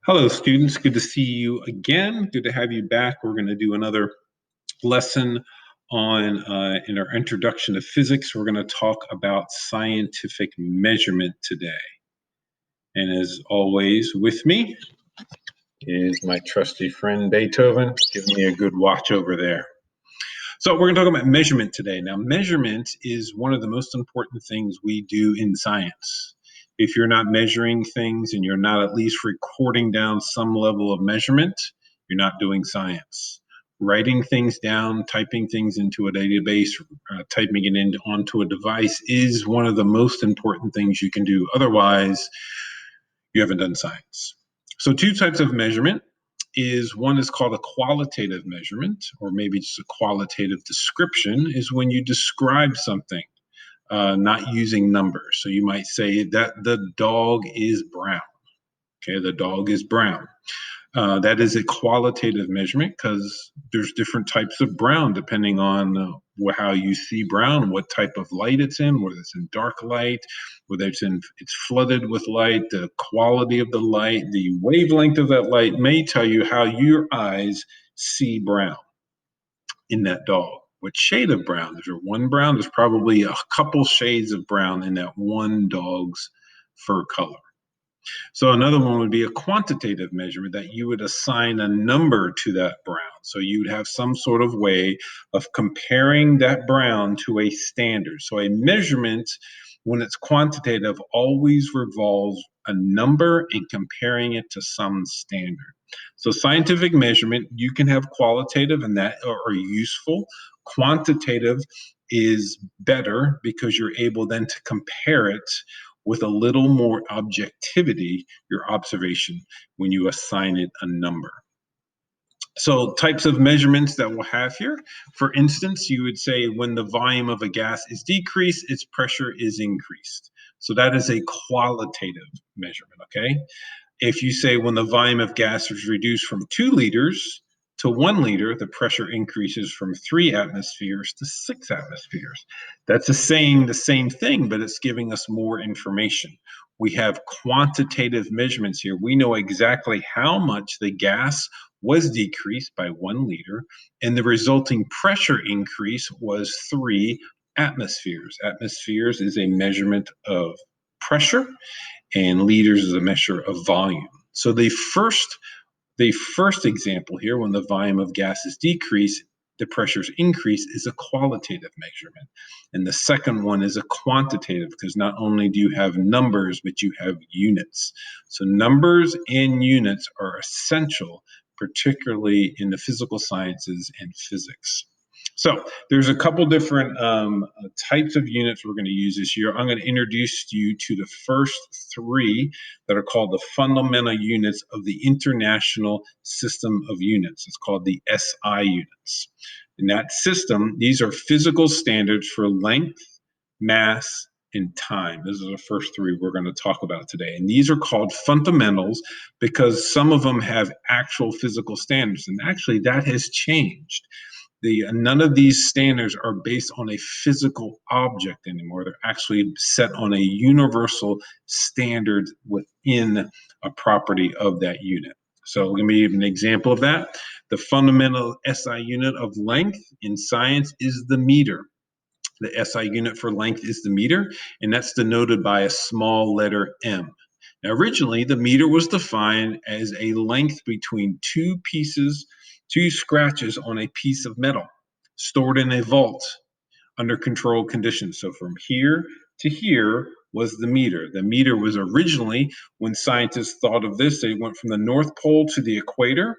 Hello, students. Good to see you again. Good to have you back. We're going to do another lesson on in our introduction to physics. We're going to talk about scientific measurement today. And as always, with me is my trusty friend Beethoven, giving me a good watch over there. So we're going to talk about measurement today. Now, measurement is one of the most important things we do in science. If you're not measuring things and you're not at least recording down some level of measurement, you're not doing science. Writing things down, typing things into a database, typing it onto a device is one of the most important things you can do. Otherwise, you haven't done science. So two types of measurement. One is called a qualitative measurement, or maybe just a qualitative description, is when you describe something, not using numbers. So you might say that the dog is brown. Okay, the dog is brown. That is a qualitative measurement because there's different types of brown depending on how you see brown, what type of light it's in, whether it's in dark light, whether it's flooded with light, the quality of the light, the wavelength of that light may tell you how your eyes see brown in that dog. What shade of brown? Is there one brown? There's probably a couple shades of brown in that one dog's fur color. So another one would be a quantitative measurement that you would assign a number to that brown. So you would have some sort of way of comparing that brown to a standard. So a measurement, when it's quantitative, always revolves a number and comparing it to some standard. So scientific measurement, you can have qualitative and that are useful. Quantitative is better because you're able then to compare it with a little more objectivity, your observation, when you assign it a number. So types of measurements that we'll have here. For instance, you would say when the volume of a gas is decreased, its pressure is increased. So that is a qualitative measurement, okay? If you say when the volume of gas is reduced from 2 liters to 1 liter, the pressure increases from 3 atmospheres to 6 atmospheres. That's saying the same thing, but it's giving us more information. We have quantitative measurements here. We know exactly how much the gas was decreased by 1 liter, and the resulting pressure increase was 3 atmospheres. Atmospheres is a measurement of pressure, and liters is a measure of volume. So the first example here, when the volume of gas is decreased, the pressures increase, is a qualitative measurement. And the second one is a quantitative, because not only do you have numbers, but you have units. So numbers and units are essential, particularly in the physical sciences and physics. So there's a couple different types of units we're going to use this year. I'm going to introduce you to the first 3 that are called the fundamental units of the International System of Units. It's called the SI units. In that system, these are physical standards for length, mass, and time. Those are the first 3 we're going to talk about today. And these are called fundamentals because some of them have actual physical standards. And actually, that has changed. None of these standards are based on a physical object anymore. They're actually set on a universal standard within a property of that unit. So let me give an example of that. The fundamental SI unit of length in science is the meter. The SI unit for length is the meter, and that's denoted by a small letter m. Now, originally, the meter was defined as a length between 2 scratches on a piece of metal stored in a vault under controlled conditions. So from here to here was the meter. The meter was originally, when scientists thought of this, they went from the North Pole to the equator,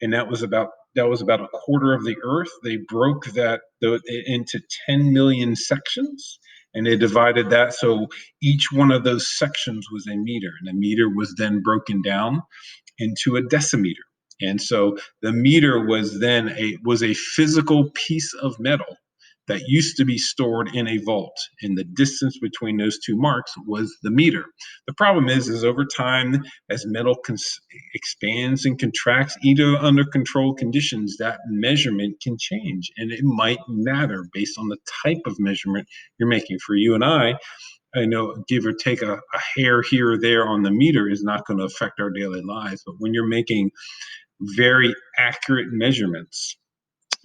and that was about a quarter of the Earth. They broke that into 10 million sections, and they divided that so each one of those sections was a meter, and the meter was then broken down into a decimeter. And so the meter was then a physical piece of metal that used to be stored in a vault, and the distance between those 2 marks was the meter. The problem is over time, as metal expands and contracts, either under controlled conditions, that measurement can change, and it might matter based on the type of measurement you're making. For you and I, I know give or take a hair here or there on the meter is not going to affect our daily lives. But when you're making very accurate measurements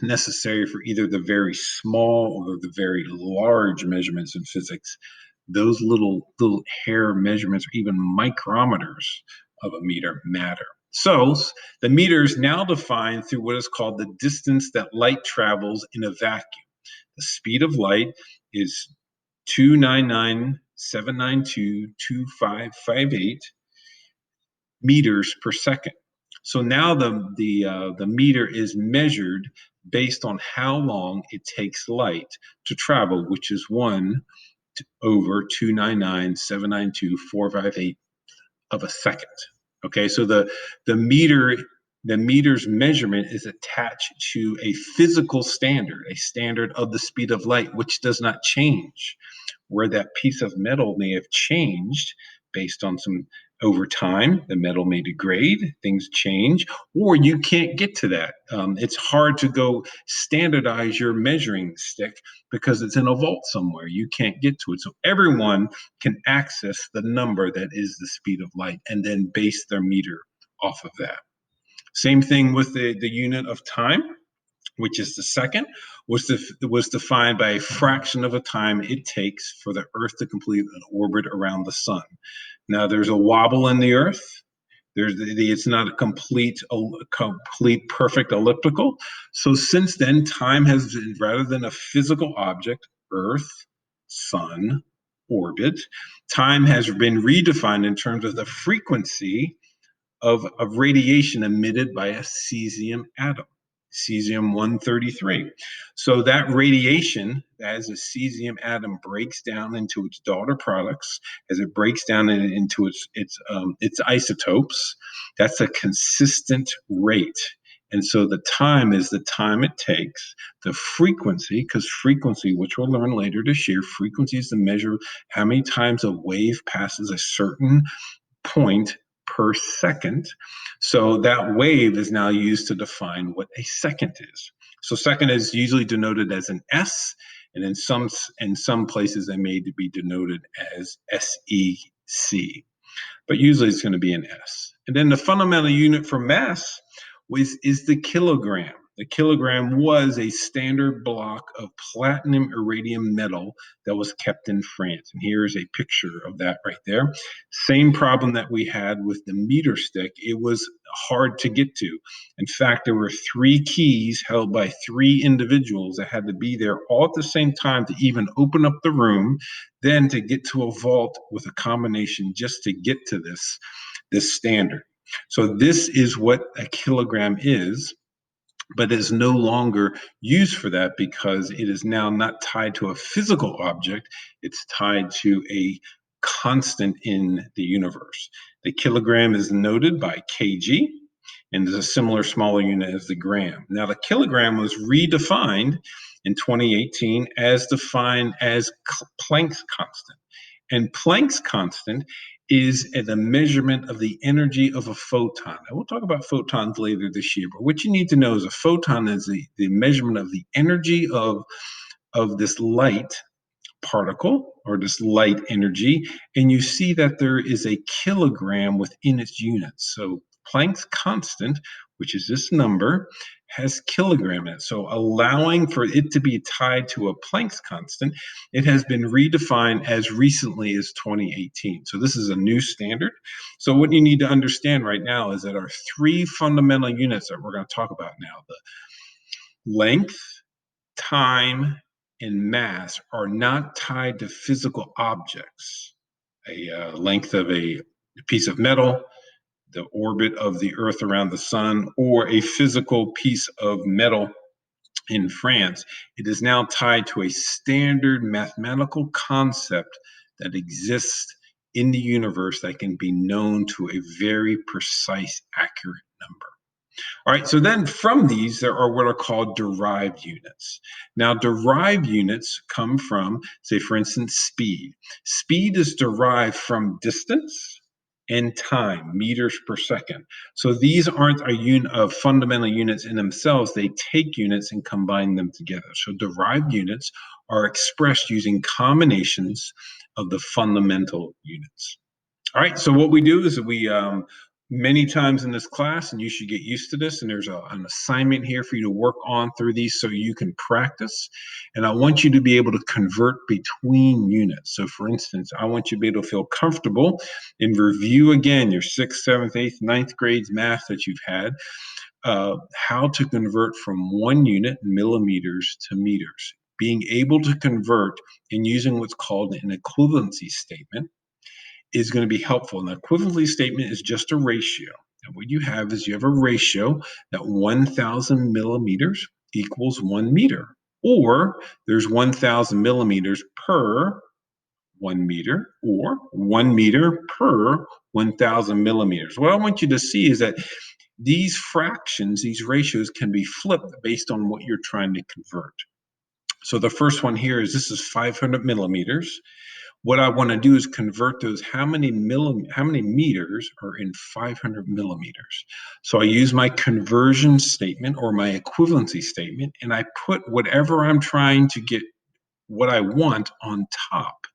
necessary for either the very small or the very large measurements in physics, those little hair measurements or even micrometers of a meter matter. So the meter is now defined through what is called the distance that light travels in a vacuum. The speed of light is 299,792,2558 meters per second. So now the meter is measured based on how long it takes light to travel, which is 1 over 299,792,458 of a second. Okay, so the meter's measurement is attached to a physical standard, a standard of the speed of light, which does not change. Where that piece of metal may have changed based on some over time, the metal may degrade, things change, or you can't get to that. It's hard to go standardize your measuring stick because it's in a vault somewhere. You can't get to it. So everyone can access the number that is the speed of light and then base their meter off of that. Same thing with the unit of time, which is the second, was defined by a fraction of a time it takes for the Earth to complete an orbit around the sun. Now, there's a wobble in the Earth. It's not a complete perfect elliptical. So since then, time has been, rather than a physical object, Earth, sun, orbit, time has been redefined in terms of the frequency of radiation emitted by a cesium atom, cesium-133. So that radiation, as a cesium atom breaks down into its daughter products, as it breaks down into its isotopes, that's a consistent rate. And so the time is the time it takes. The frequency, because frequency, which we'll learn later this year, frequency is the measure of how many times a wave passes a certain point per second. So that wave is now used to define what a second is. So second is usually denoted as an S, and in some places they may be denoted as SEC. But usually it's going to be an S. And then the fundamental unit for mass is the kilogram. The kilogram was a standard block of platinum iridium metal that was kept in France. And here's a picture of that right there. Same problem that we had with the meter stick. It was hard to get to. In fact, there were 3 keys held by 3 individuals that had to be there all at the same time to even open up the room, then to get to a vault with a combination just to get to this standard. So this is what a kilogram is, but is no longer used for that because it is now not tied to a physical object. It's tied to a constant in the universe. The kilogram is noted by kg, and there's a similar smaller unit as the gram. Now, the kilogram was redefined in 2018 as defined as Planck's constant. And Planck's constant is the measurement of the energy of a photon. And we'll talk about photons later this year, but what you need to know is a photon is the measurement of the energy of this light particle or this light energy, and you see that there is a kilogram within its units. So Planck's constant, which is this number, has kilogram in it. So allowing for it to be tied to a Planck's constant, it has been redefined as recently as 2018. So this is a new standard. So what you need to understand right now is that our 3 fundamental units that we're going to talk about now, the length, time, and mass are not tied to physical objects. A length of a piece of metal, the orbit of the Earth around the sun, or a physical piece of metal in France. It is now tied to a standard mathematical concept that exists in the universe that can be known to a very precise, accurate number. All right, so then from these, there are what are called derived units. Now, derived units come from, say, for instance, speed. Speed is derived from distance and time, meters per second. So these aren't a unit of fundamental units in themselves. They take units and combine them together. So derived units are expressed using combinations of the fundamental units. All right, so what we do is we many times in this class, and you should get used to this, and there's an assignment here for you to work on through these so you can practice. And I want you to be able to convert between units. So for instance, I want you to be able to feel comfortable and review again your 6th, 7th, 8th, 9th grades math that you've had, how to convert from 1 unit, millimeters, to meters. Being able to convert and using what's called an equivalency statement is going to be helpful. And the equivalency statement is just a ratio. And what you have is you have a ratio that 1,000 millimeters equals 1 meter, or there's 1,000 millimeters per 1 meter, or 1 meter per 1,000 millimeters. What I want you to see is that these fractions, these ratios can be flipped based on what you're trying to convert. So the first one here is this is 500 millimeters. What I want to do is convert those, how many meters are in 500 millimeters. So I use my conversion statement or my equivalency statement, and I put whatever I'm trying to get, what I want, on top,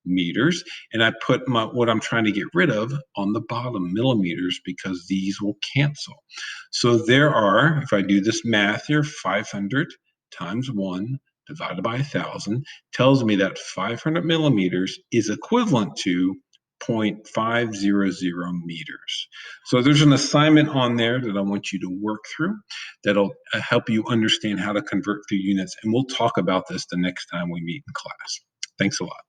meters, and I put what I'm trying to get rid of on the bottom, millimeters, because these will cancel. So there are, if I do this math here, 500 times 1 divided by 1,000 tells me that 500 millimeters is equivalent to 0.500 meters. So there's an assignment on there that I want you to work through that'll help you understand how to convert through units, and we'll talk about this the next time we meet in class. Thanks a lot.